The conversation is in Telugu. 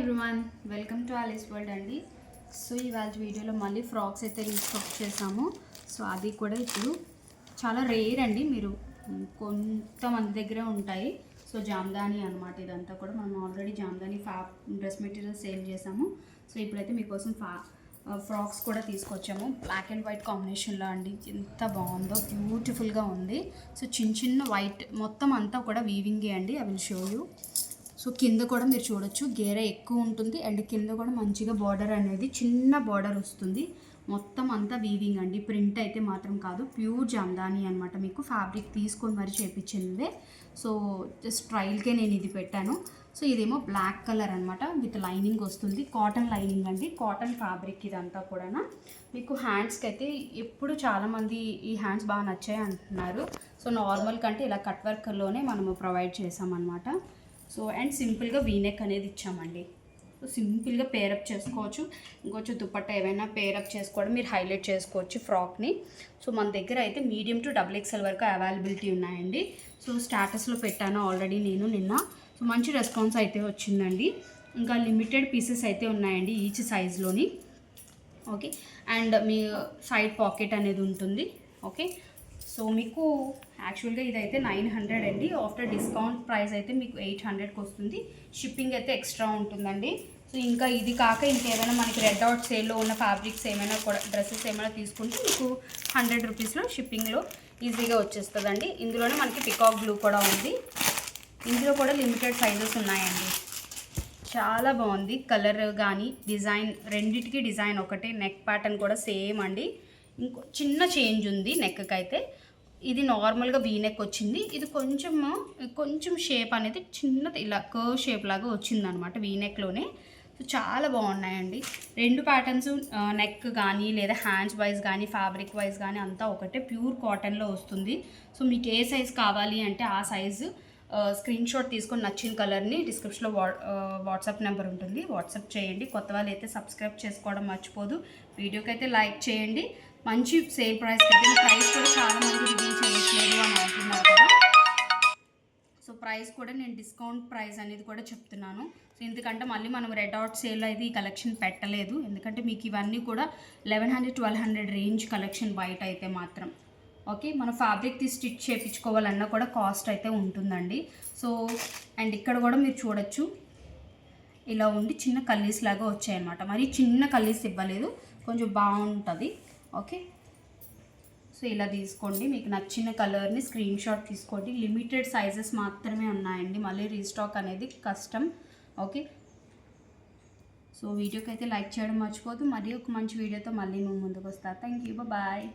Everyone, welcome to Alice world అండి. సో ఇవాళ వీడియోలో మళ్ళీ ఫ్రాక్స్ అయితే రీస్టాక్ చేసాము. సో అది కూడా ఇప్పుడు చాలా రేర్ అండి, మీరు కొంతమంది దగ్గరే ఉంటాయి. సో జామ్దాని అనమాట, ఇదంతా కూడా మనం already Jamdani dress material sale చేసాము. సో ఇప్పుడైతే మీకోసం ఫ్రాక్స్ కూడా తీసుకొచ్చాము. బ్లాక్ అండ్ వైట్ కాంబినేషన్లో అండి, ఎంత బాగుందో, బ్యూటిఫుల్గా ఉంది. సో చిన్న చిన్న వైట్ మొత్తం అంతా కూడా వీవింగే అండి. I will show you. So కింద కూడా మీరు చూడొచ్చు, గేర ఎక్కువ ఉంటుంది అండ్ కింద కూడా మంచిగా బార్డర్ అనేది చిన్న బార్డర్ వస్తుంది. మొత్తం అంతా వీవింగ్ అండి, ప్రింట్ అయితే మాత్రం కాదు, ప్యూర్ జామ్దాని అనమాట. మీకు ఫ్యాబ్రిక్ తీసుకొని మరి చేయించిందే. సో జస్ట్ ట్రయల్కే నేను ఇది పెట్టాను. సో ఇదేమో బ్లాక్ కలర్ అనమాట, విత్ లైనింగ్ వస్తుంది. కాటన్ లైనింగ్ అండి, కాటన్ ఫ్యాబ్రిక్ ఇదంతా కూడా. మీకు హ్యాండ్స్కి అయితే ఎప్పుడు చాలామంది ఈ హ్యాండ్స్ బాగా నచ్చాయి అంటున్నారు. సో నార్మల్ కంటే ఇలా కట్ వర్క్లోనే మనము ప్రొవైడ్ చేసామన్నమాట. సో అండ్ సింపుల్గా వీనెక్ అనేది ఇచ్చామండి. సో సింపుల్గా పేరప్ చేసుకోవచ్చు. ఇంకొంచెం దుపట్టా ఏమైనా పేరప్ చేసుకోవడం, మీరు హైలైట్ చేసుకోవచ్చు ఫ్రాక్ని. సో మన దగ్గర అయితే మీడియం టు XXL వరకు అవైలబిలిటీ ఉన్నాయండి. సో స్టాటస్లో పెట్టాను ఆల్రెడీ నేను నిన్న. సో మంచి రెస్పాన్స్ అయితే వచ్చిందండి. ఇంకా లిమిటెడ్ పీసెస్ అయితే ఉన్నాయండి ఈచ్ సైజ్లోని. ఓకే, అండ్ మీ సైడ్ పాకెట్ అనేది ఉంటుంది. ఓకే, సో మీకు యాక్చువల్గా ఇదైతే 900 అండి. ఆఫ్టర్ డిస్కౌంట్ ప్రైస్ అయితే మీకు 800కి వస్తుంది. షిప్పింగ్ అయితే ఎక్స్ట్రా ఉంటుందండి. సో ఇంకా ఇది కాక ఇంకేమైనా మనకి రెడ్ డాట్ సేల్లో ఉన్న ఫ్యాబ్రిక్స్ ఏమైనా కూడా, డ్రెస్సెస్ ఏమైనా తీసుకుంటే మీకు 100 రూపీస్లో షిప్పింగ్లో ఈజీగా వచ్చేస్తుందండి. ఇందులోనే మనకి పికాక్ బ్లూ కూడా ఉంది. ఇందులో కూడా లిమిటెడ్ సైజెస్ ఉన్నాయండి. చాలా బాగుంది కలర్ కానీ డిజైన్, రెండిటికి డిజైన్ ఒకటే. నెక్ ప్యాటర్న్ కూడా సేమ్ అండి. ఇంకో చిన్న చేంజ్ ఉంది నెక్కి అయితే. ఇది నార్మల్గా వీనెక్ వచ్చింది, ఇది కొంచెం షేప్ అనేది చిన్నది ఇలా కర్వ్ షేప్ లాగా వచ్చిందనమాట వీనెక్లోనే. సో చాలా బాగున్నాయండి రెండు ప్యాటర్న్స్. నెక్ కానీ లేదా హ్యాండ్స్ వైజ్ కానీ ఫ్యాబ్రిక్ వైజ్ కానీ అంతా ఒకటే, ప్యూర్ కాటన్లో వస్తుంది. సో మీకు ఏ సైజ్ కావాలి అంటే ఆ సైజు స్క్రీన్ షాట్ తీసుకొని నచ్చిన కలర్ని డిస్క్రిప్షన్లో వాట్సాప్ నెంబర్ ఉంటుంది, వాట్సాప్ చేయండి. కొత్త వాళ్ళు అయితే సబ్స్క్రైబ్ చేసుకోవడం మర్చిపోదు. వీడియోకి అయితే లైక్ చేయండి. మంచి సేల్ ప్రైస్ అయితే, ప్రైస్ కూడా చాలామంది రివీల్ చేయట్లేదు అని అంటున్నారు కదా. సో ప్రైస్ కూడా నేను డిస్కౌంట్ ప్రైస్ అనేది కూడా చెప్తున్నాను. సో ఎందుకంటే మళ్ళీ మనం రెడ్ డాట్ సేల్ అయితే ఈ కలెక్షన్ పెట్టలేదు, ఎందుకంటే మీకు ఇవన్నీ కూడా 1100-1200 రేంజ్ కలెక్షన్ బయట అయితే మాత్రం. ఓకే, మన ఫ్యాబ్రిక్ స్టిచ్ చేయించుకోవాలన్నా కూడా కాస్ట్ అయితే ఉంటుందండి. సో అండ్ ఇక్కడ కూడా మీరు చూడొచ్చు, ఇలా ఉండి చిన్న కల్లీస్ లాగా వచ్చాయన్నమాట. మరి చిన్న కల్లీస్ ఇవ్వలేదు, కొంచెం బాగుంటుంది. ఓకే, సో ఇలా తీసుకోండి. మీకు నచ్చిన కలర్ని స్క్రీన్ షాట్ తీసుకోండి. లిమిటెడ్ సైజెస్ మాత్రమే ఉన్నాయండి, మళ్ళీ రీస్టాక్ అనేది కష్టం. ఓకే, సో వీడియోకి అయితే లైక్ చేయడం మర్చిపోదు. మరి ఒక మంచి వీడియోతో మళ్ళీ మేము ముందుకు వస్తాను. Thank you, bye.